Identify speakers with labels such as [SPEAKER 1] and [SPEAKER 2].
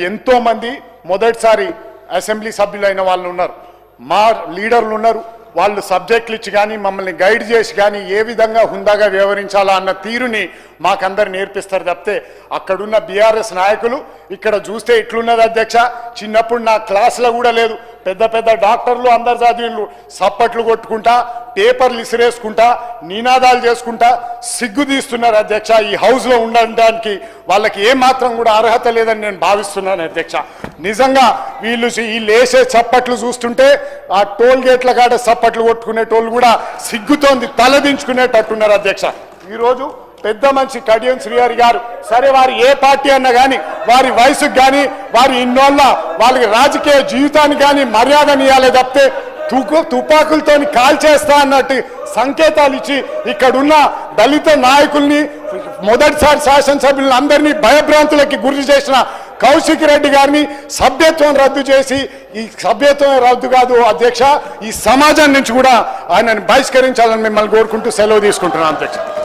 [SPEAKER 1] ఎంతో మంది మొదటిసారి అసెంబ్లీ సభ్యులైన వాళ్ళు ఉన్నారు, మా లీడర్లు ఉన్నారు. వాళ్ళు సబ్జెక్టులు ఇచ్చి కానీ మమ్మల్ని గైడ్ చేసి కానీ ఏ విధంగా హుందాగా వ్యవహరించాలా అన్న తీరుని మాకందరు నేర్పిస్తారు తప్పితే అక్కడున్న బీఆర్ఎస్ నాయకులు ఇక్కడ చూస్తే ఇట్లున్నది అధ్యక్ష. చిన్నప్పుడు నా క్లాసులో కూడా లేదు, పెద్ద పెద్ద డాక్టర్లు అందరు చదివిళ్ళు సప్పట్లు కొట్టుకుంటా పేపర్లు ఇసిరేసుకుంటా నినాదాలు చేసుకుంటా సిగ్గు తీస్తున్నారు అధ్యక్ష. ఈ హౌస్లో ఉండడానికి వాళ్ళకి ఏమాత్రం కూడా అర్హత లేదని నేను భావిస్తున్నాను అధ్యక్ష. నిజంగా వీళ్ళు వేసే చప్పట్లు చూస్తుంటే ఆ టోల్ గేట్ల కాడ చప్పట్లు కొట్టుకునేటోళ్ళు కూడా సిగ్గుతోంది తలదించుకునేటట్టున్నారు అధ్యక్ష. ఈరోజు పెద్ద మనిషి కడియం శ్రీహరి గారు, సరే వారు ఏ పార్టీ అన్నా కానీ వారి వయసుకు కానీ వారి ఇన్నోళ్ళ వాళ్ళకి రాజకీయ జీవితానికి కానీ మర్యాదనియాలే తప్పితే తుపాకులతో కాల్చేస్తా అన్నట్టు సంకేతాలు ఇచ్చి ఇక్కడున్న దళిత నాయకుల్ని మొదటిసారి శాసనసభ్యులను అందరినీ భయభ్రాంతులకి గురి చేసిన కౌశిక్ రెడ్డి గారిని సభ్యత్వం రద్దు చేసి, ఈ సభ్యత్వం రద్దు కాదు అధ్యక్ష, ఈ సమాజం నుంచి కూడా ఆయనని బహిష్కరించాలని మిమ్మల్ని కోరుకుంటూ సెలవు తీసుకుంటున్నాను అధ్యక్ష.